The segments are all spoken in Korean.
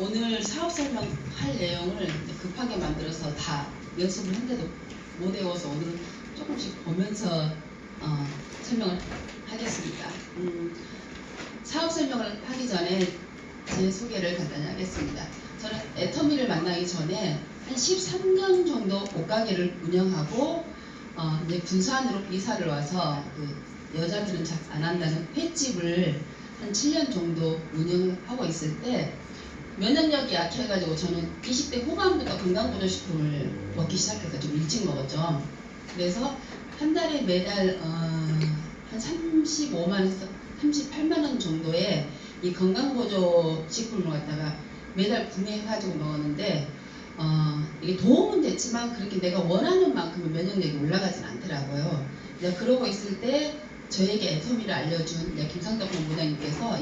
오늘 사업 설명할 내용을 급하게 만들어서 다 연습을 했는데도 못 외워서 오늘 조금씩 보면서 설명을 하겠습니다. 사업 설명을 하기 전에 제 소개를 간단히 하겠습니다. 저는 애터미를 만나기 전에 한 13년 정도 옷가게를 운영하고 이제 군산으로 이사를 와서 그 여자들은 잘 안 한다는 횟집을 한 7년 정도 운영하고 있을 때 면역력이 약해가지고 저는 20대 후반부터 건강보조식품을 먹기 시작해서 좀 일찍 먹었죠. 그래서 한 달에 매달 한 35만에서 38만 원 정도의 이 건강보조식품을 갖다가 매달 구매해가지고 먹었는데 이게 도움은 됐지만 그렇게 내가 원하는 만큼의 면역력이 올라가진 않더라고요. 그러고 있을 때 저에게 애터미를 알려준 김상덕 본부장님께서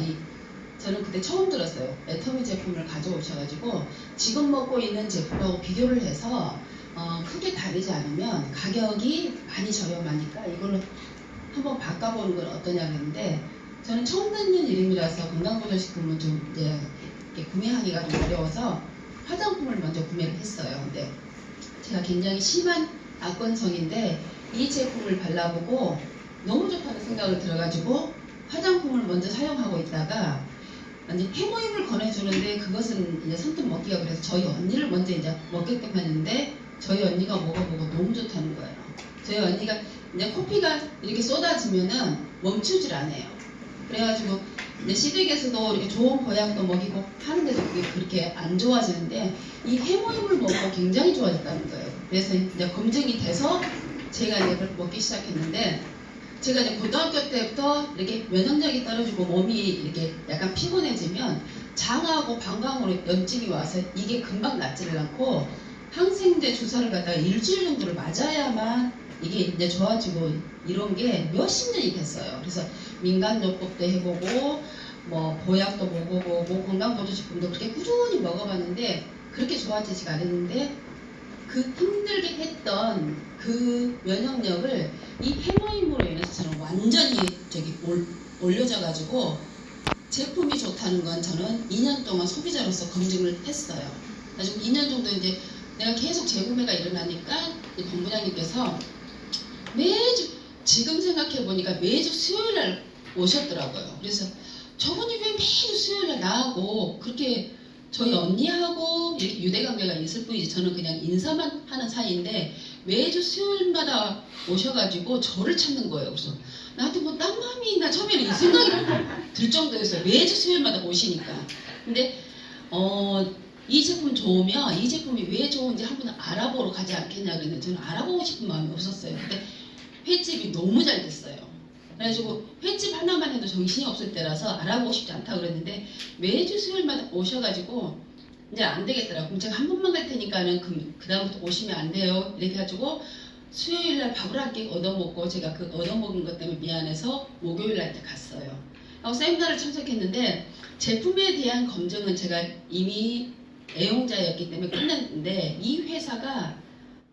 저는 그때 처음 들었어요. 애터미 제품을 가져오셔가지고 지금 먹고 있는 제품하고 비교를 해서 크게 다르지 않으면 가격이 많이 저렴하니까 이걸로 한번 바꿔보는 건 어떠냐 했는데 저는 처음 듣는 이름이라서 건강보조식품은 좀 이제 구매하기가 좀 어려워서 화장품을 먼저 구매를 했어요. 근데 제가 굉장히 심한 악건성인데 이 제품을 발라보고 너무 좋다는 생각을 들어가지고 화장품을 먼저 사용하고 있다가 완전 해모임을 권해주는데 그것은 이제 선뜻 먹기가 그래서 저희 언니를 먼저 이제 먹게끔 했는데 저희 언니가 먹어보고 너무 좋다는 거예요. 저희 언니가 이제 커피가 이렇게 쏟아지면은 멈추질 않아요. 그래가지고 이제 시댁에서도 이렇게 좋은 보약도 먹이고 하는데도 그게 그렇게 안 좋아지는데 이 해모임을 먹고 굉장히 좋아졌다는 거예요. 그래서 이제 검증이 돼서 제가 이제 먹기 시작했는데 제가 이제 고등학교 때부터 이렇게 면역력이 떨어지고 몸이 이렇게 약간 피곤해지면 장하고 방광으로 염증이 와서 이게 금방 낫지를 않고 항생제 주사를 갖다가 일주일 정도를 맞아야만 이게 이제 좋아지고 이런 게 몇십 년이 됐어요. 그래서 민간요법도 해보고 뭐 보약도 먹어보고 건강보조식품도 그렇게 꾸준히 먹어봤는데 그렇게 좋아지지가 않았는데 그 힘들게 했던 그 면역력을 이 해모임으로 인해서 저는 완전히 올려져 가지고 제품이 좋다는 건 저는 2년 동안 소비자로서 검증을 했어요. 가지고 2년 정도 이제 내가 계속 재구매가 일어나니까 본부장님께서 매주 지금 생각해 보니까 매주 수요일날 오셨더라고요. 그래서 저분이 왜 매주 수요일날 나하고 그렇게 저희 언니하고 이렇게 유대관계가 있을 뿐이지 저는 그냥 인사만 하는 사이인데 매주 수요일마다 오셔가지고 저를 찾는 거예요. 그래서 나한테 뭐 딴 마음이 있나 처음에는 이 생각이 들 정도였어요. 매주 수요일마다 오시니까. 근데 이 제품 좋으면 이 제품이 왜 좋은지 한번 알아보러 가지 않겠냐 그랬는데 저는 알아보고 싶은 마음이 없었어요. 근데 횟집이 너무 잘 됐어요. 그래가지고 횟집 하나만 해도 정신이 없을 때라서 알아보고 싶지 않다고 그랬는데 매주 수요일마다 오셔가지고 이제 안 되겠더라고요. 그럼 제가 한 번만 갈 테니까는 그 다음부터 오시면 안 돼요. 이렇게 해가지고 수요일날 밥을 한 끼 얻어먹고 제가 그 얻어먹은 것 때문에 미안해서 목요일날 때 갔어요. 하고 세미나를 참석했는데 제품에 대한 검증은 제가 이미 애용자였기 때문에 끝냈는데 이 회사가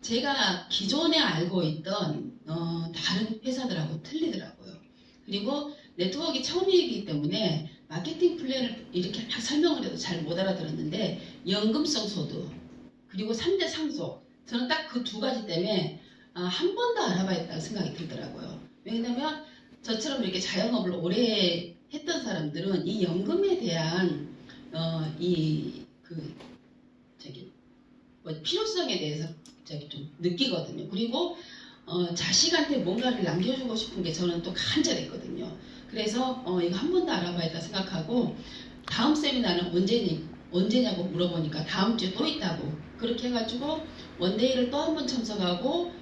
제가 기존에 알고 있던 다른 회사들하고 틀리더라고요. 그리고 네트워크가 처음이기 때문에 마케팅 플랜을 이렇게 막 설명을 해도 잘 못 알아들었는데 연금성 소득 그리고 3대 상속 저는 딱 그 두 가지 때문에 한 번 더 알아봐야겠다고 생각이 들더라고요. 왜냐면 저처럼 이렇게 자영업을 오래 했던 사람들은 이 연금에 대한 필요성에 대해서 좀 느끼거든요. 그리고 자식한테 뭔가를 남겨주고 싶은 게 저는 또 간절했거든요. 그래서 이거 한 번 더 알아봐야겠다 생각하고 다음 세미나는 언제냐고 물어보니까 다음 주에 또 있다고 그렇게 해가지고 원데이를 또 한 번 참석하고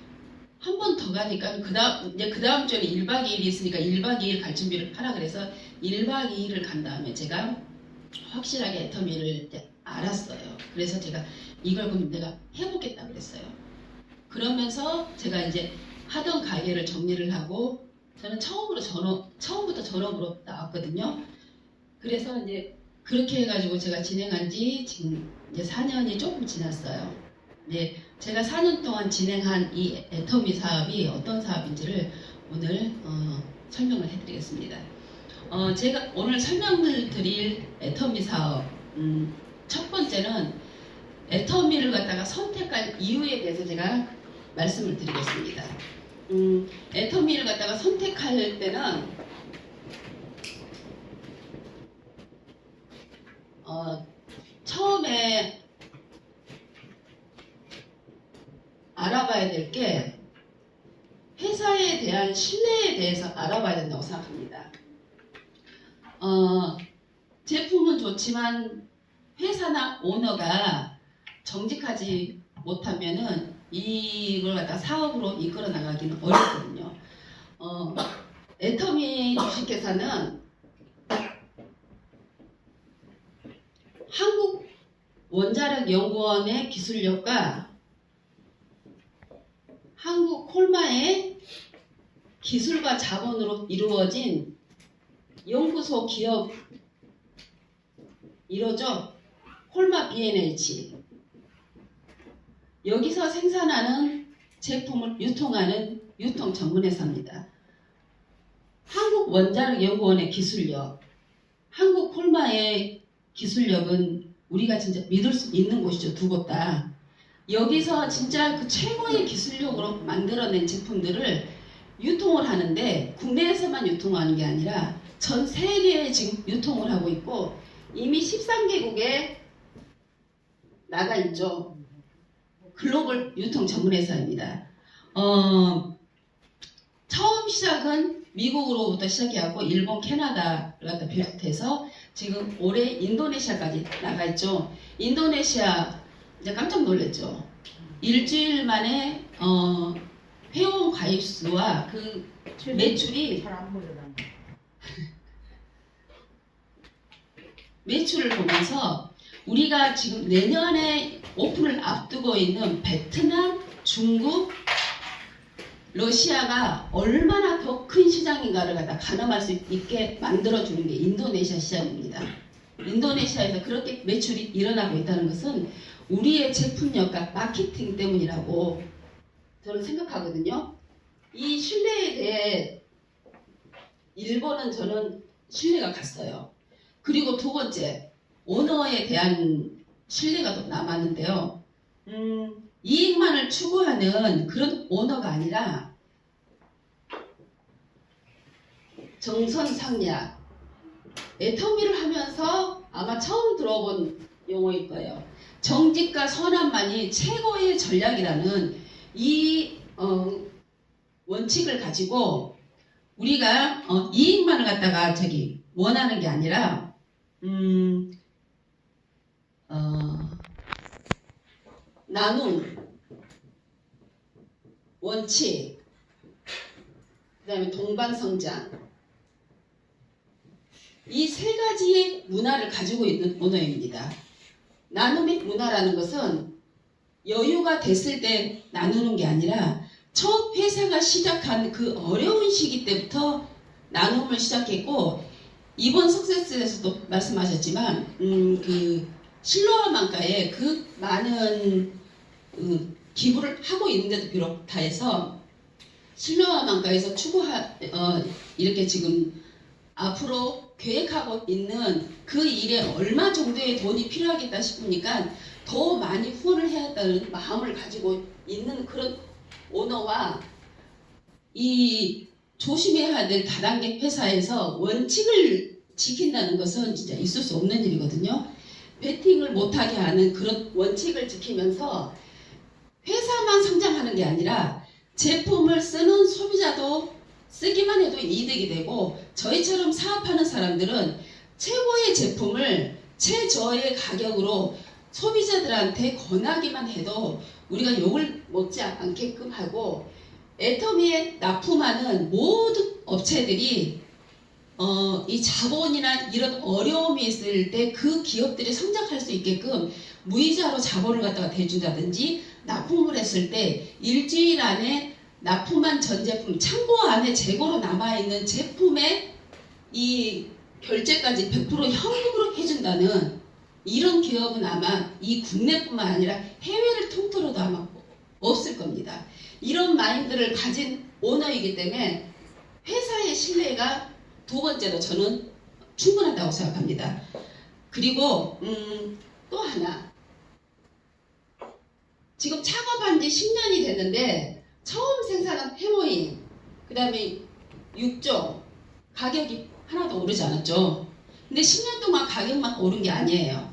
한 번 더 가니까 그 다음 주에는 1박 2일이 있으니까 1박 2일 갈 준비를 하라 그래서 1박 2일을 간 다음에 제가 확실하게 애터미를 알았어요. 그래서 제가 이걸 그럼 내가 해보겠다 그랬어요. 그러면서 제가 이제 하던 가게를 정리를 하고 저는 처음부터 전업으로 나왔거든요. 그래서 이제 그렇게 해가지고 제가 진행한 지 지금 이제 4년이 조금 지났어요. 네, 제가 4년 동안 진행한 이 애터미 사업이 어떤 사업인지를 오늘 설명을 해드리겠습니다. 제가 오늘 설명을 드릴 애터미 사업 첫 번째 번째는 애터미를 갖다가 선택할 이유에 대해서 제가 말씀을 드리겠습니다. 애터미를 갖다가 선택할 때는 처음에 알아봐야 될 게 회사에 대한 신뢰에 대해서 알아봐야 된다고 생각합니다. 제품은 좋지만 회사나 오너가 정직하지 못하면은 이걸 갖다 사업으로 이끌어 나가기는 어렵거든요. 애터미 주식회사는 한국원자력연구원의 기술력과 한국콜마의 기술과 자본으로 이루어진 연구소 기업 이로죠. 콜마 B&H. 여기서 생산하는 제품을 유통하는 유통 전문회사입니다. 한국원자력연구원의 기술력, 한국콜마의 기술력은 우리가 진짜 믿을 수 있는 곳이죠. 두 곳 다. 여기서 진짜 그 최고의 기술력으로 만들어낸 제품들을 유통을 하는데 국내에서만 유통하는 게 아니라 전 세계에 지금 유통을 하고 있고 이미 13개국에 나가 있죠. 글로벌 유통 전문회사입니다. 처음 시작은 미국으로부터 시작해갖고 일본, 캐나다를 갖다 비롯해서 지금 올해 인도네시아까지 나가 있죠. 인도네시아 이제 깜짝 놀랐죠. 일주일 만에 회원 가입 수와 그 매출이 매출을 보면서 우리가 지금 내년에 오픈을 앞두고 있는 베트남, 중국, 러시아가 얼마나 더 큰 시장인가를 갖다 가늠할 수 있게 만들어주는 게 인도네시아 시장입니다. 인도네시아에서 그렇게 매출이 일어나고 있다는 것은 우리의 제품력과 마케팅 때문이라고 저는 생각하거든요. 이 신뢰에 대해 일본은 저는 신뢰가 갔어요. 그리고 두 번째, 오너에 대한 신뢰가 또 남았는데요. 이익만을 추구하는 그런 오너가 아니라 정선상략, 애터미를 하면서 아마 처음 들어본 용어일 거예요. 정직과 선함만이 최고의 전략이라는 이 원칙을 가지고 우리가 이익만을 갖다가 원하는 게 아니라 나눔, 원칙, 그 다음에 동반성장 이 세 가지의 문화를 가지고 있는 오너입니다. 나눔의 문화라는 것은 여유가 됐을 때 나누는 게 아니라 첫 회사가 시작한 그 어려운 시기 때부터 나눔을 시작했고 이번 석세스에서도 말씀하셨지만 그 실로아만가에 그 많은 기부를 하고 있는데도 비롯하여서 실로아만가에서 이렇게 지금 앞으로 계획하고 있는 그 일에 얼마 정도의 돈이 필요하겠다 싶으니까 더 많이 후원을 해야겠다는 마음을 가지고 있는 그런 오너와 이 조심해야 될 다단계 회사에서 원칙을 지킨다는 것은 진짜 있을 수 없는 일이거든요. 베팅을 못하게 하는 그런 원칙을 지키면서 회사만 성장하는 게 아니라 제품을 쓰는 소비자도 쓰기만 해도 이득이 되고 저희처럼 사업하는 사람들은 최고의 제품을 최저의 가격으로 소비자들한테 권하기만 해도 우리가 욕을 먹지 않게끔 하고 애터미에 납품하는 모든 업체들이 이 자본이나 이런 어려움이 있을 때 그 기업들이 성장할 수 있게끔 무이자로 자본을 갖다가 대준다든지 납품을 했을 때 일주일 안에 납품한 전 제품 창고 안에 재고로 남아있는 제품의 이 결제까지 100% 현금으로 해준다는 이런 기업은 아마 이 국내뿐만 아니라 해외를 통틀어도 아마 없을 겁니다. 이런 마인드를 가진 오너이기 때문에 회사의 신뢰가 두 번째로 저는 충분하다고 생각합니다. 그리고 또 하나 지금 창업한 지 10년이 됐는데 처음 생산한 해모인, 그 다음에 육종 가격이 하나도 오르지 않았죠. 근데 10년 동안 가격만 오른 게 아니에요.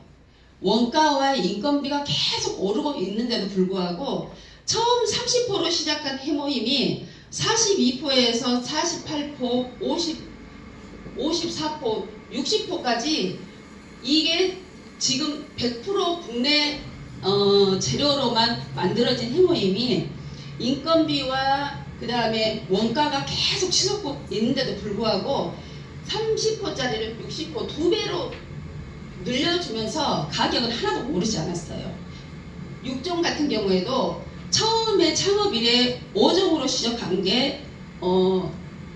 원가와 인건비가 계속 오르고 있는데도 불구하고 처음 30%로 시작한 해모임이 42%에서 48%, 54%, 60%까지 이게 지금 100% 국내 재료로만 만들어진 해모임이 인건비와 그 다음에 원가가 계속 치솟고 있는데도 불구하고 30%짜리를 60% 2배로 늘려주면서 가격은 하나도 오르지 않았어요. 육종 같은 경우에도 처음에 창업 이래 5종으로 시작한 게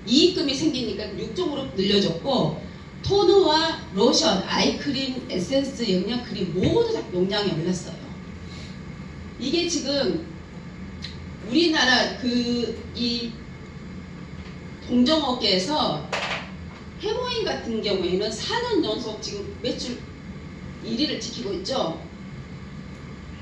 이익금이 생기니까 6종으로 늘려줬고, 토너와 로션, 아이크림, 에센스, 영양크림 모두 다 용량이 올랐어요. 이게 지금 우리나라 이 동종업계에서 해모인 같은 경우에는 4년 연속 지금 매출 1위를 지키고 있죠.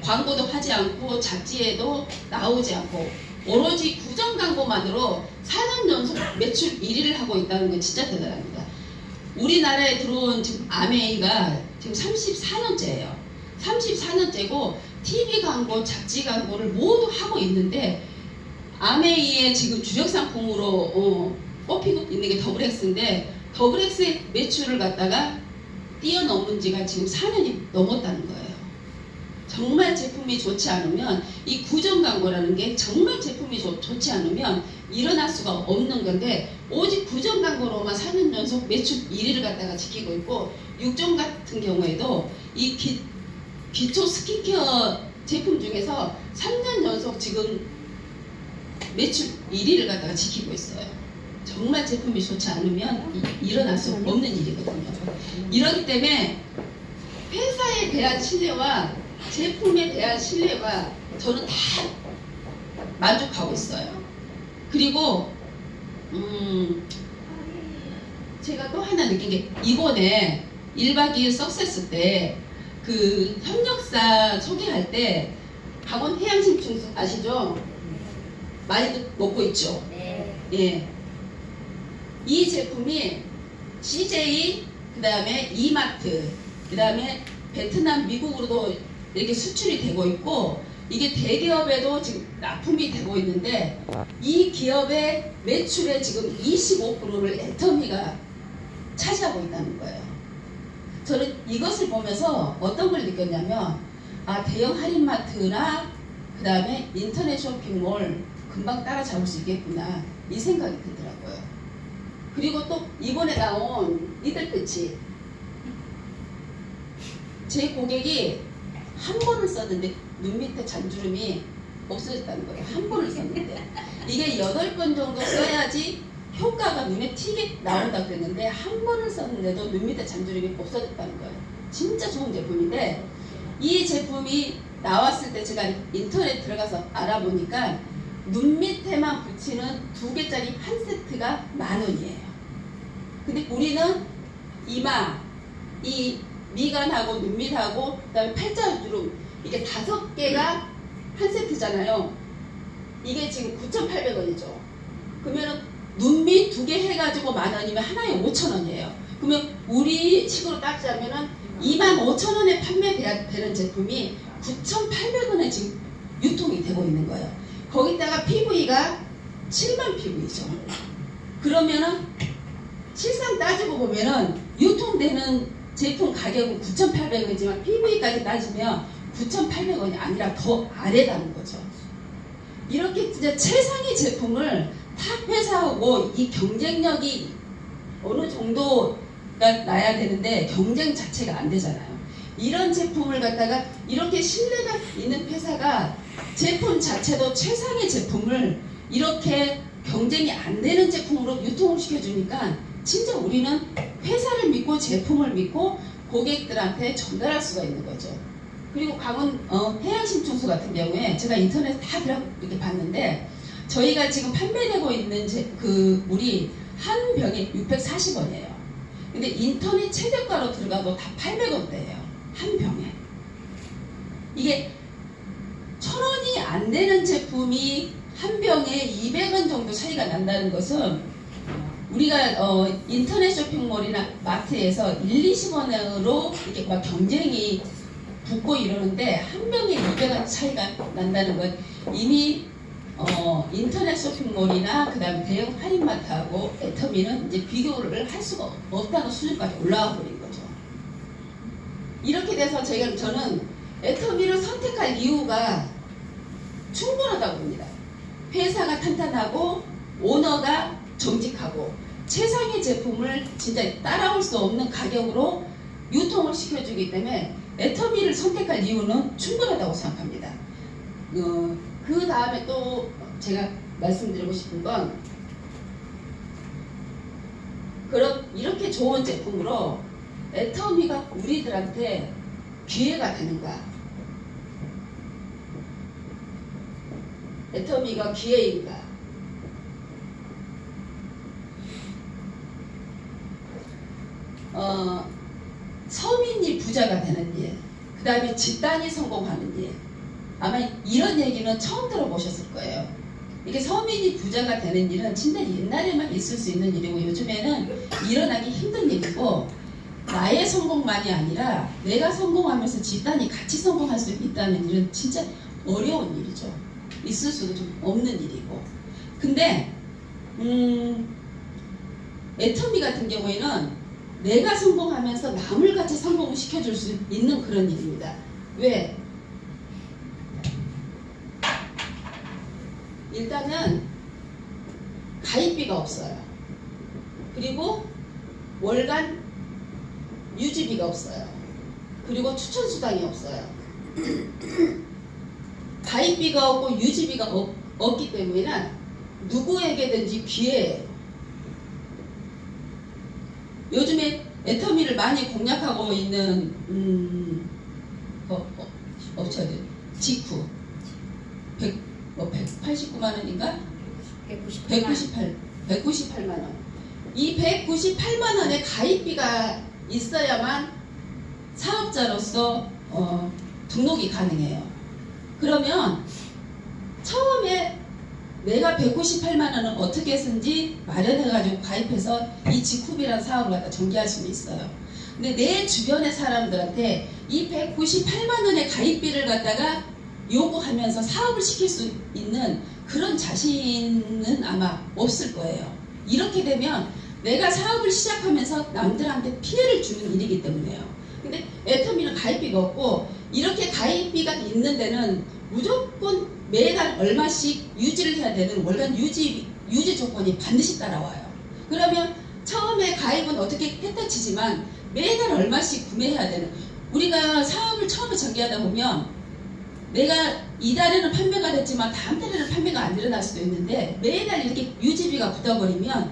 광고도 하지 않고 잡지에도 나오지 않고 오로지 구정 광고만으로 4년 연속 매출 1위를 하고 있다는 건 진짜 대단합니다. 우리나라에 들어온 지금 아메이가 지금 34년째예요. 34년째고 TV 광고, 잡지 광고를 모두 하고 있는데 아메이의 지금 주력 상품으로 꼽히고 있는 게 더블엑스인데 더블엑스의 매출을 갖다가 뛰어넘은 지가 지금 4년이 넘었다는 거예요. 정말 제품이 좋지 않으면 이 구정 광고라는 게 정말 제품이 좋지 않으면 일어날 수가 없는 건데 오직 구정 광고로만 4년 연속 매출 1위를 갖다가 지키고 있고, 육종 같은 경우에도 이 기초 스킨케어 제품 중에서 3년 연속 지금 매출 1위를 갖다가 지키고 있어요. 정말 제품이 좋지 않으면 일어날 수 없는 일이거든요. 이렇기 때문에 회사에 대한 신뢰와 제품에 대한 신뢰가 저는 다 만족하고 있어요. 그리고 제가 또 하나 느낀 게 이번에 1박 2일 석세스 때 그 협력사 소개할 때 강원 해양심충수 아시죠? 많이들 먹고 있죠? 네. 예. 이 제품이 CJ, 그 다음에 이마트, 그 다음에 베트남, 미국으로도 이렇게 수출이 되고 있고, 이게 대기업에도 지금 납품이 되고 있는데, 이 기업의 매출의 지금 25%를 애터미가 차지하고 있다는 거예요. 저는 이것을 보면서 어떤 걸 느꼈냐면, 아, 대형 할인마트나 그 다음에 인터넷 쇼핑몰 금방 따라잡을 수 있겠구나, 이 생각이 들더라고요. 그리고 또 이번에 나온 이들끝이 제 고객이 한 번을 썼는데 눈 밑에 잔주름이 없어졌다는 거예요. 한 번을 썼는데 이게 8번 정도 써야지 효과가 눈에 튀게 나온다고 그랬는데 한 번을 썼는데도 눈 밑에 잔주름이 없어졌다는 거예요. 진짜 좋은 제품인데 이 제품이 나왔을 때 제가 인터넷 들어가서 알아보니까 눈 밑에만 붙이는 2개짜리 한 세트가 10,000원이에요. 근데 우리는 이마, 이 미간하고 눈밑하고 그다음에 팔자주름 이게 5개가 한 세트잖아요. 이게 지금 9,800원이죠. 그러면은 눈밑 2개 해가지고 10,000원이면 하나에 5,000원이에요. 그러면 우리 식으로 따지자면은 25,000원에 판매돼야 되는 제품이 9,800원에 지금 유통이 되고 있는 거예요. 거기다가 PV가 7만 PV죠. 그러면은 실상 따지고 보면은 유통되는 제품 가격은 9,800원이지만 PV까지 따지면 9,800원이 아니라 더 아래라는 거죠. 이렇게 진짜 최상의 제품을 탑 회사하고 이 경쟁력이 어느 정도가 나야 되는데 경쟁 자체가 안 되잖아요. 이런 제품을 갖다가 이렇게 신뢰가 있는 회사가 제품 자체도 최상의 제품을 이렇게 경쟁이 안 되는 제품으로 유통을 시켜주니까 진짜 우리는 회사를 믿고 제품을 믿고 고객들한테 전달할 수가 있는 거죠. 그리고 강원 해양심충수 같은 경우에 제가 인터넷에 다 이렇게 봤는데 저희가 지금 판매되고 있는 그 물이 한 병에 640원이에요. 근데 인터넷 최저가로 들어가도 다 800원대예요. 한 병에. 이게 1,000원이 안 되는 제품이 한 병에 200원 정도 차이가 난다는 것은 우리가 인터넷 쇼핑몰이나 마트에서 20원으로 이렇게 막 경쟁이 붙고 이러는데 한 병에 200원 차이가 난다는 건 이미 인터넷 쇼핑몰이나 그다음에 대형 할인마트하고 애터미는 이제 비교를 할 수가 없다는 수준까지 올라와 버린 거죠. 이렇게 돼서 저는 애터미를 선택할 이유가 충분하다고 봅니다. 회사가 탄탄하고 오너가 정직하고 최상의 제품을 진짜 따라올 수 없는 가격으로 유통을 시켜주기 때문에 애터미를 선택할 이유는 충분하다고 생각합니다. 그 다음에 또 제가 말씀드리고 싶은 건 이렇게 좋은 제품으로 애터미가 우리들한테 기회가 되는가? 애터미가 기회인가? 서민이 부자가 되는 일, 그 다음에 집단이 성공하는 일, 아마 이런 얘기는 처음 들어보셨을 거예요. 이게 서민이 부자가 되는 일은 진짜 옛날에만 있을 수 있는 일이고 요즘에는 일어나기 힘든 일이고 나의 성공만이 아니라 내가 성공하면서 집단이 같이 성공할 수 있다는 일은 진짜 어려운 일이죠. 있을 수도 좀 없는 일이고. 근데 애터미 같은 경우에는 내가 성공하면서 남을 같이 성공을 시켜줄 수 있는 그런 일입니다. 왜? 일단은 가입비가 없어요. 그리고 월간 유지비가 없어요. 그리고 추천수당이 없어요. 가입비가 없고 유지비가 없기 때문에 누구에게든지 기회예요. 요즘에 애터미를 많이 공략하고 있는 업체들 직후 189만 원인가? 198만 원. 이 198만 원의 가입비가 있어야만 사업자로서 등록이 가능해요. 그러면 처음에 내가 198만 원은 어떻게 쓴지 마련해가지고 가입해서 이 직후비라는 사업을 갖다 전개할 수는 있어요. 근데 내 주변의 사람들한테 이 198만 원의 가입비를 갖다가 요구하면서 사업을 시킬 수 있는 그런 자신은 아마 없을 거예요. 이렇게 되면 내가 사업을 시작하면서 남들한테 피해를 주는 일이기 때문에요. 근데 애터미는 가입비가 없고 이렇게 가입비가 있는 데는 무조건 매달 얼마씩 유지를 해야 되는 월간 유지 조건이 반드시 따라와요. 그러면 처음에 가입은 어떻게 했다 치지만 매달 얼마씩 구매해야 되는, 우리가 사업을 처음에 전개하다 보면 내가 이달에는 판매가 됐지만 다음 달에는 판매가 안 일어날 수도 있는데 매달 이렇게 유지비가 붙어버리면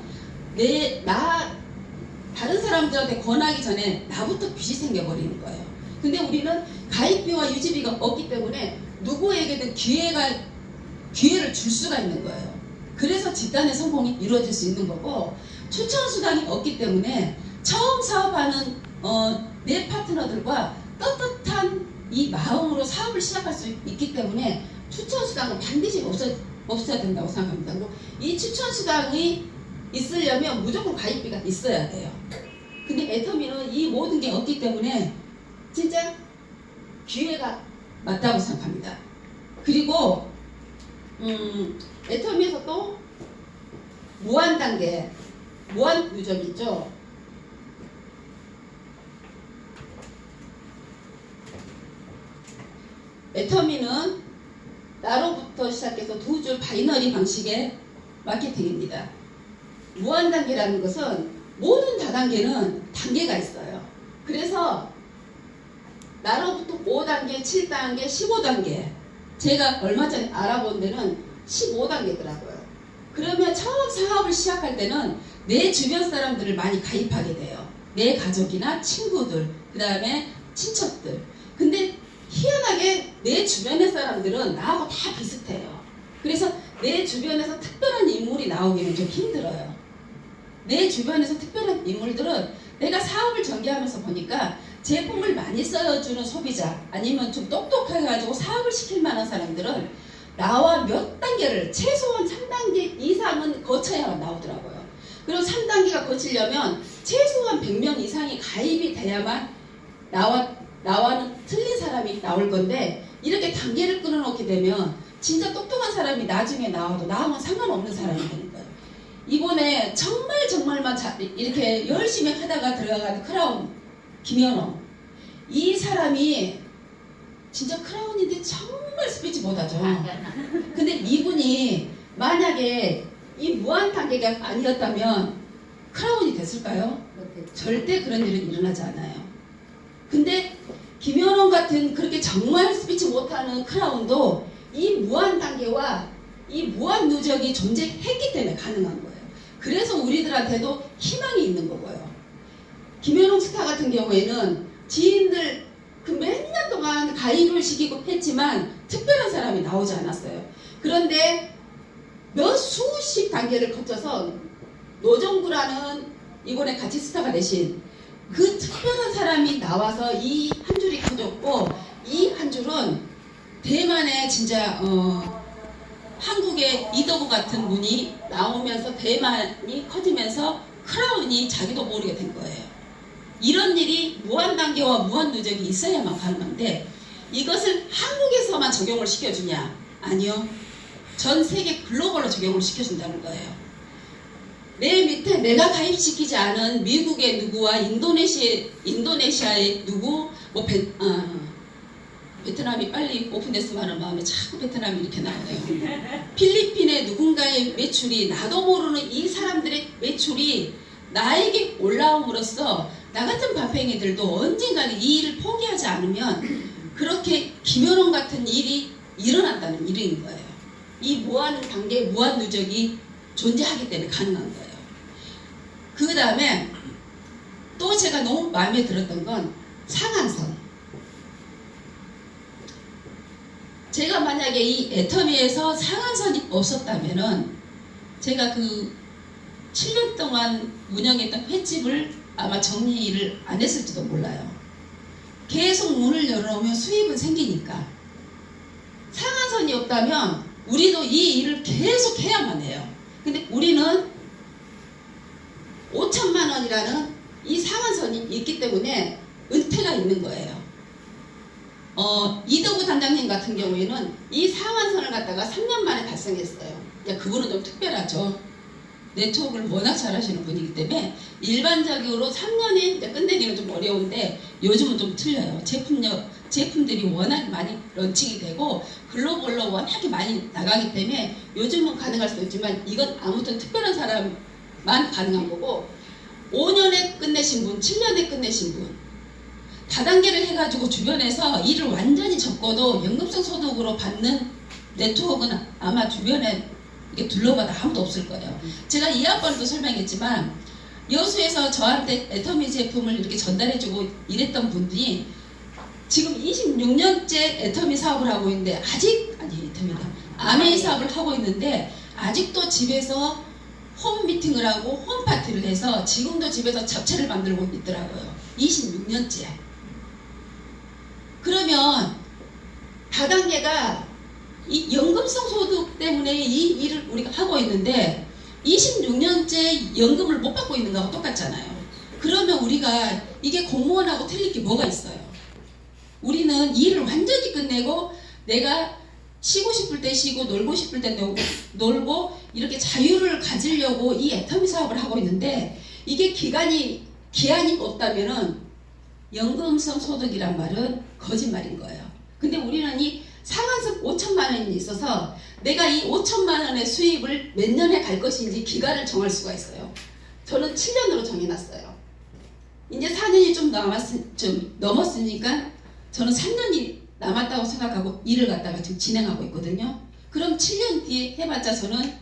다른 사람들한테 권하기 전에 나부터 빚이 생겨버리는 거예요. 근데 우리는 가입비와 유지비가 없기 때문에 누구에게든 기회를 줄 수가 있는 거예요. 그래서 집단의 성공이 이루어질 수 있는 거고, 추천수당이 없기 때문에 처음 사업하는 내 파트너들과 떳떳한 이 마음으로 사업을 시작할 수 있기 때문에 추천수당은 반드시 없어야 된다고 생각합니다. 그리고 이 추천수당이 있으려면 무조건 가입비가 있어야 돼요. 근데 애터미는 이 모든 게 없기 때문에 진짜 기회가 맞다고 생각합니다. 그리고 애터미에서 또 무한 단계, 무한 누적 있죠. 애터미는 나로부터 시작해서 두 줄 바이너리 방식의 마케팅입니다. 무한 단계라는 것은 모든 다단계는 단계가 있어요. 그래서 나로부터 5단계, 7단계, 15단계, 제가 얼마 전에 알아본 데는 15단계더라고요. 그러면 처음 사업을 시작할 때는 내 주변 사람들을 많이 가입하게 돼요. 내 가족이나 친구들, 그 다음에 친척들. 근데 희한하게 내 주변의 사람들은 나하고 다 비슷해요. 그래서 내 주변에서 특별한 인물이 나오기는 좀 힘들어요. 내 주변에서 특별한 인물들은 내가 사업을 전개하면서 보니까 제품을 많이 써주는 소비자, 아니면 좀 똑똑해가지고 사업을 시킬 만한 사람들은 나와 몇 단계를 최소한 3단계 이상은 거쳐야만 나오더라고요. 그리고 3단계가 거치려면 최소한 100명 이상이 가입이 돼야만 나와는 틀린 사람이 나올 건데, 이렇게 단계를 끊어놓게 되면 진짜 똑똑한 사람이 나중에 나와도 나하고는 상관없는 사람이 되는 거예요. 이번에 정말만 이렇게 열심히 하다가 들어가는 크라운 김연호, 이 사람이 진짜 크라운인데 정말 스피치 못하죠. 근데 이분이 만약에 이 무한 단계가 아니었다면 크라운이 됐을까요? 절대 그런 일은 일어나지 않아요. 근데 김연원 같은 그렇게 정말 스피치 못하는 크라운도 이 무한 단계와 이 무한 누적이 존재했기 때문에 가능한 거예요. 그래서 우리들한테도 희망이 있는 거고요. 김연원 스타 같은 경우에는 지인들 그 몇 년 동안 가입을 시키고 했지만 특별한 사람이 나오지 않았어요. 그런데 몇 수십 단계를 거쳐서 노정구라는 이번에 같이 스타가 되신 그 특별한 사람이 나와서 이 한 줄이 커졌고, 이 한 줄은 대만의 진짜 한국의 이덕우 같은 분이 나오면서 대만이 커지면서 크라운이 자기도 모르게 된 거예요. 이런 일이 무한 단계와 무한 누적이 있어야만 가능한데, 이것을 한국에서만 적용을 시켜주냐? 아니요. 전 세계 글로벌로 적용을 시켜준다는 거예요. 내 밑에 내가 가입시키지 않은 미국의 누구와 인도네시아의 누구, 뭐 베트남이 빨리 오픈됐으면 하는 마음에 자꾸 베트남이 이렇게 나오네요. 필리핀의 누군가의 매출이, 나도 모르는 이 사람들의 매출이 나에게 올라옴으로써 나 같은 밤팽이들도 언젠가는 이 일을 포기하지 않으면 그렇게 김연원 같은 일이 일어난다는 일인 거예요. 이 무한 단계, 무한 누적이 존재하기 때문에 가능한 거예요. 그 다음에 또 제가 너무 마음에 들었던 건 상한선. 제가 만약에 이 애터미에서 상한선이 없었다면은 제가 그 7년 동안 운영했던 횟집을 아마 정리를 안 했을지도 몰라요. 계속 문을 열어놓으면 수입은 생기니까. 상한선이 없다면 우리도 이 일을 계속 해야만 해요. 근데 우리는 5천만 원이라는 이 상한선이 있기 때문에 은퇴가 있는 거예요. 이덕우 단장님 같은 경우에는 이 상한선을 갖다가 3년 만에 달성했어요. 그분은 좀 특별하죠. 네트워크를 워낙 잘하시는 분이기 때문에 일반적으로 3년에 끝내기는 좀 어려운데 요즘은 좀 틀려요. 제품들이 워낙 많이 런칭이 되고 글로벌로 워낙에 많이 나가기 때문에 요즘은 가능할 수 있지만 이건 아무튼 특별한 사람만 가능한 거고, 5년에 끝내신 분, 7년에 끝내신 분, 다단계를 해가지고 주변에서 일을 완전히 접고도 연금성 소득으로 받는 네트워크는 아마 주변에 이게 둘러봐도 아무도 없을 거예요. 제가 이 학번도 설명했지만 여수에서 저한테 애터미 제품을 이렇게 전달해주고 이랬던 분들이 지금 26년째 애터미 사업을 하고 있는데 아메이 사업을 하고 있는데 아직도 집에서 홈 미팅을 하고 홈 파티를 해서 지금도 집에서 잡채를 만들고 있더라고요. 26년째. 그러면 다단계가 이 연금성 소득 때문에 이 일을 우리가 하고 있는데 26년째 연금을 못 받고 있는 거하고 똑같잖아요. 그러면 우리가 이게 공무원하고 틀릴 게 뭐가 있어요? 우리는 일을 완전히 끝내고 내가 쉬고 싶을 때 쉬고 놀고 싶을 때 놀고 이렇게 자유를 가지려고 이 애터미 사업을 하고 있는데, 이게 기한이 없다면은 연금성 소득이란 말은 거짓말인 거예요. 근데 우리는 이 상한선 5천만 원이 있어서 내가 이 5천만 원의 수입을 몇 년에 갈 것인지 기간을 정할 수가 있어요. 저는 7년으로 정해놨어요. 이제 4년이 좀 넘었으니까 저는 3년이 남았다고 생각하고 일을 갖다가 지금 진행하고 있거든요. 그럼 7년 뒤에 해봤자 저는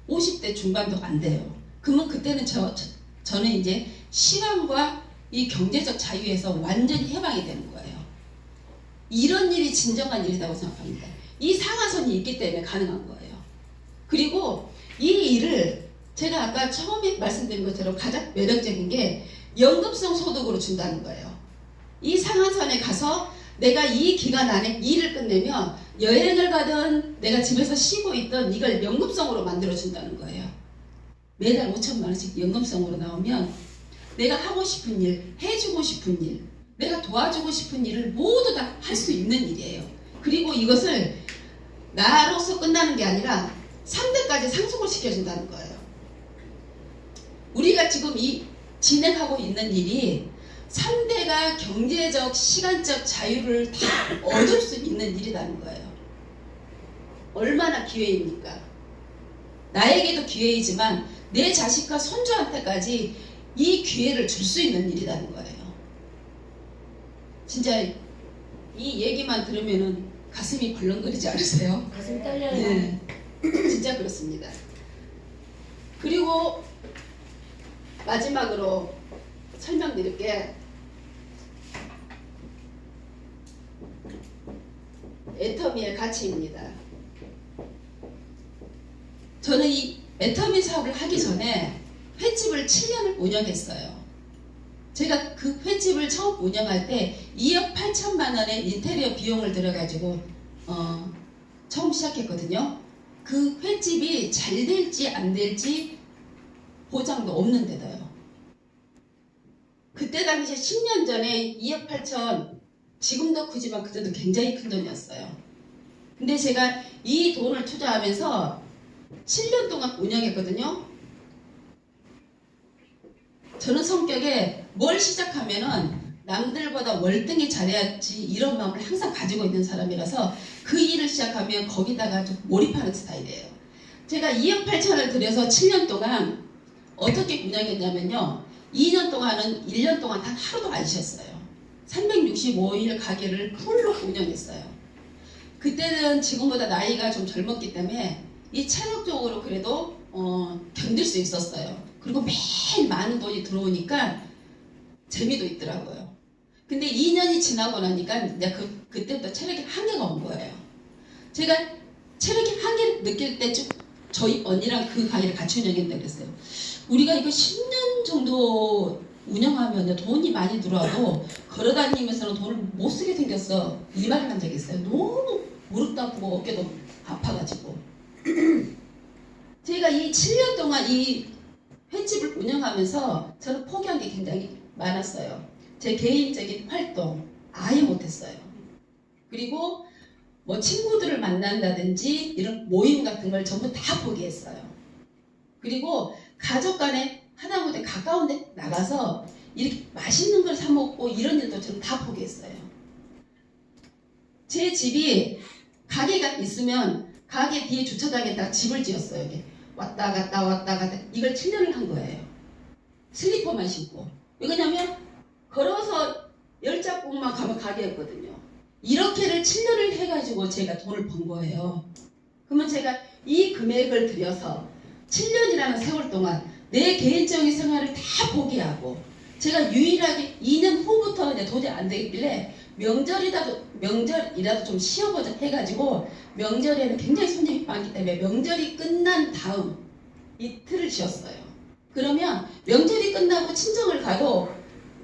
50대 중반도 안 돼요. 그러면 그때는 저는 이제 시간과 이 경제적 자유에서 완전히 해방이 되는 거예요. 이런 일이 진정한 일이라고 생각합니다. 이 상한선이 있기 때문에 가능한 거예요. 그리고 이 일을 제가 아까 처음에 말씀드린 것처럼 가장 매력적인 게 연금성 소득으로 준다는 거예요. 이 상한선에 가서 내가 이 기간 안에 일을 끝내면 여행을 가든 내가 집에서 쉬고 있던 이걸 연금성으로 만들어준다는 거예요. 매달 5천만 원씩 연금성으로 나오면 내가 하고 싶은 일, 해주고 싶은 일, 내가 도와주고 싶은 일을 모두 다 할 수 있는 일이에요. 그리고 이것을 나로서 끝나는 게 아니라 3대까지 상속을 시켜준다는 거예요. 우리가 지금 진행하고 있는 일이 3대가 경제적, 시간적 자유를 다 얻을 수 있는 일이라는 거예요. 얼마나 기회입니까? 나에게도 기회이지만 내 자식과 손주한테까지 이 기회를 줄 수 있는 일이라는 거예요. 진짜 이 얘기만 들으면은 가슴이 벌렁거리지 않으세요? 가슴 떨려요. 네, 진짜 그렇습니다. 그리고 마지막으로 설명드릴 게 애터미의 가치입니다. 저는 이 애터미 사업을 하기 전에 횟집을 7년을 운영했어요. 제가 그 횟집을 처음 운영할 때 2억 8천만 원의 인테리어 비용을 들여가지고 처음 시작했거든요. 그 횟집이 잘 될지 안 될지 보장도 없는데도요. 그때 당시에 10년 전에 2억 8천, 지금도 크지만 그때도 굉장히 큰 돈이었어요. 근데 제가 이 돈을 투자하면서 7년 동안 운영했거든요. 저는 성격에 뭘 시작하면은 남들보다 월등히 잘해야지 이런 마음을 항상 가지고 있는 사람이라서 그 일을 시작하면 거기다가 좀 몰입하는 스타일이에요. 제가 2억 8천을 들여서 7년 동안 어떻게 운영했냐면요. 2년 동안은 1년 동안 단 하루도 안 쉬었어요. 365일 가게를 풀로 운영했어요. 그때는 지금보다 나이가 좀 젊었기 때문에 이 체력적으로 그래도 견딜 수 있었어요. 그리고 매일 많은 돈이 들어오니까 재미도 있더라고요. 근데 2년이 지나고 나니까 이제 그때부터 체력이 한계가 온 거예요. 제가 체력이 한계를 느낄 때쯤 저희 언니랑 그 가게를 같이 운영했다 그랬어요. 우리가 이거 10년 정도 운영하면 돈이 많이 들어와도 걸어다니면서는 돈을 못 쓰게 생겼어. 이 말을 한 적이 있어요. 너무 무릎도 아프고 어깨도 아파가지고. 제가 이 7년 동안 이 횟집을 운영하면서 저는 포기한 게 굉장히 많았어요. 제 개인적인 활동 아예 못했어요. 그리고 뭐 친구들을 만난다든지 이런 모임 같은 걸 전부 다 포기했어요. 그리고 가족 간에 하다못해 가까운 데 나가서 이렇게 맛있는 걸 사 먹고 이런 일도 저는 다 포기했어요. 제 집이 가게가 있으면 가게 뒤에 주차장에다가 집을 지었어요. 이게 왔다 갔다 이걸 7년을 한 거예요. 슬리퍼만 신고. 왜냐면 걸어서 10자국만 가면 가게였거든요. 이렇게를 7년을 해가지고 제가 돈을 번 거예요. 그러면 제가 이 금액을 들여서 7년이라는 세월 동안 내 개인적인 생활을 다 포기하고 제가 유일하게 2년 후부터 이제 도저히 안 되길래 명절이라도 좀 쉬어보자 해가지고 명절에는 굉장히 손님이 많기 때문에 명절이 끝난 다음 이틀을 쉬었어요. 그러면 명절이 끝나고 친정을 가도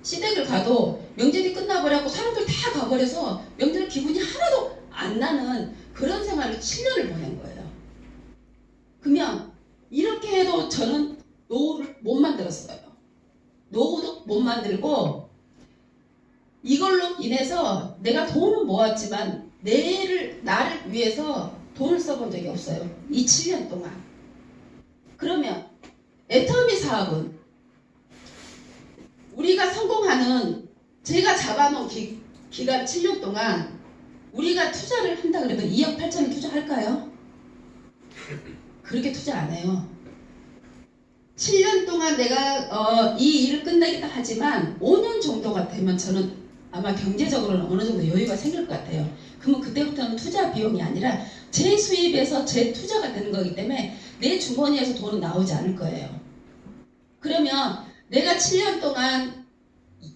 시댁을 가도 명절이 끝나버려고 사람들 다 가버려서 명절 기분이 하나도 안 나는 그런 생활을 7년을 보낸 거예요. 그러면 이렇게 해도 저는 노후를 못 만들었어요. 노후도 못 만들고 이걸로 인해서 내가 돈은 모았지만 나를 위해서 돈을 써본 적이 없어요. 이 7년 동안. 그러면 애터미 사업은 우리가 성공하는 제가 잡아놓은 기간 7년 동안 우리가 투자를 한다 그래도 2억 8천을 투자할까요? 그렇게 투자 안 해요. 7년 동안 내가 이 일을 끝내겠다 하지만 5년 정도가 되면 저는 아마 경제적으로는 어느 정도 여유가 생길 것 같아요. 그러면 그때부터는 투자 비용이 아니라 제 수입에서 제 투자가 되는 거기 때문에 내 주머니에서 돈은 나오지 않을 거예요. 그러면 내가 7년 동안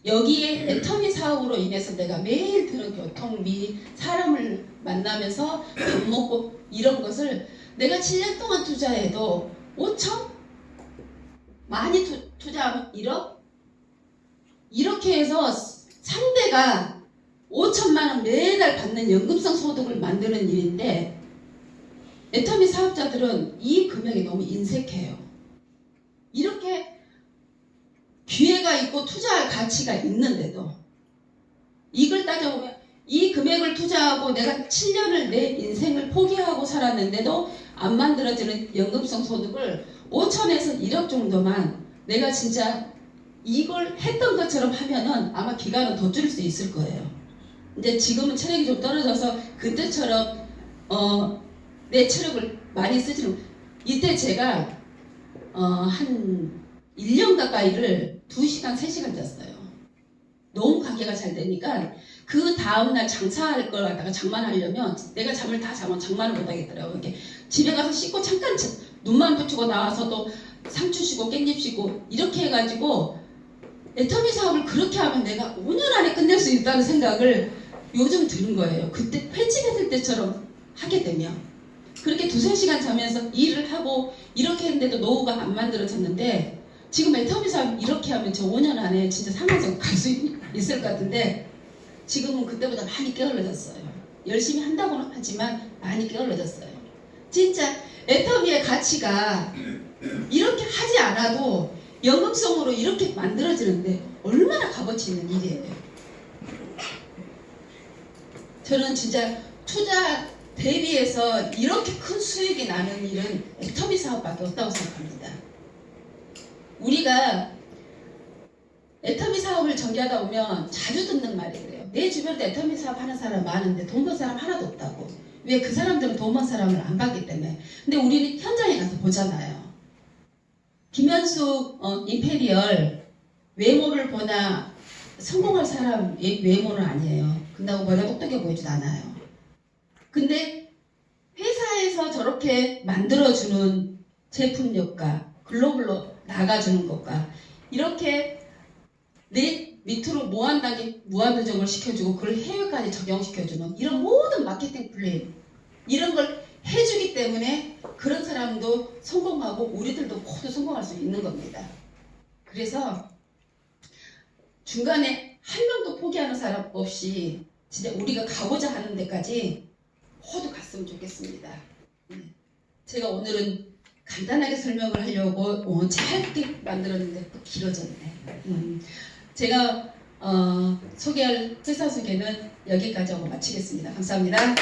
여기에 애터미 사업으로 인해서 내가 매일 드는 교통비, 사람을 만나면서 밥 먹고 이런 것을 내가 7년 동안 투자해도 5천? 많이 투자하면 1억? 이렇게 해서 3대가 5천만 원 매달 받는 연금성 소득을 만드는 일인데 애터미 사업자들은 이 금액이 너무 인색해요. 이렇게 기회가 있고 투자할 가치가 있는데도 이걸 따져보면 이 금액을 투자하고 내가 7년을 내 인생을 포기하고 살았는데도 안 만들어지는 연금성 소득을 5천에서 1억 정도만 내가 진짜 이걸 했던 것처럼 하면은 아마 기간은 더 줄일 수 있을 거예요. 근데 지금은 체력이 좀 떨어져서 그때처럼 내 체력을 많이 쓰지는 이때 제가 한 1년 가까이를 2시간, 3시간 잤어요. 너무 가게가 잘 되니까 그 다음날 장사할 걸 갖다가 장만하려면 내가 잠을 다 자면 장만을 못 하겠더라고요. 이렇게 집에 가서 씻고 잠깐 눈만 붙이고 나와서 또 상추 쉬고 깻잎 쉬고 이렇게 해가지고 애터미 사업을 그렇게 하면 내가 5년 안에 끝낼 수 있다는 생각을 요즘 드는 거예요. 그때 횟집했을 때처럼 하게 되면 그렇게 2-3시간 자면서 일을 하고 이렇게 했는데도 노후가 안 만들어졌는데 지금 애터미 사업 이렇게 하면 저 5년 안에 진짜 상한선 갈 수 있을 것 같은데 지금은 그때보다 많이 게을러졌어요. 열심히 한다고는 하지만 많이 게을러졌어요. 진짜 애터미의 가치가 이렇게 하지 않아도 연금성으로 이렇게 만들어지는데 얼마나 값어치 있는 일이에요. 저는 진짜 투자 대비해서 이렇게 큰 수익이 나는 일은 애터미 사업밖에 없다고 생각합니다. 우리가 애터미 사업을 전개하다 보면 자주 듣는 말이 그래요. 내 주변에도 애터미 사업 하는 사람 많은데 돈 번 사람 하나도 없다고. 왜? 그 사람들은 돈 번 사람을 안 받기 때문에. 근데 우리는 현장에 가서 보잖아요. 김현숙 임페리얼 외모를 보나 성공할 사람 외모는 아니에요. 근다고 뭐가 똑똑해 보이지도 않아요. 근데 회사에서 저렇게 만들어주는 제품력과 글로벌로 나가주는 것과 이렇게 내 밑으로 무한도전을 시켜주고 그걸 해외까지 적용시켜주는 이런 모든 마케팅 플레이 이런 걸 해주기 때문에 그런 사람도 성공하고 우리들도 모두 성공할 수 있는 겁니다. 그래서 중간에 한 명도 포기하는 사람 없이 진짜 우리가 가고자 하는 데까지 모두 갔으면 좋겠습니다. 제가 오늘은 간단하게 설명을 하려고 짧게 만들었는데 또 길어졌네. 제가 소개할 회사 소개는 여기까지 하고 마치겠습니다. 감사합니다.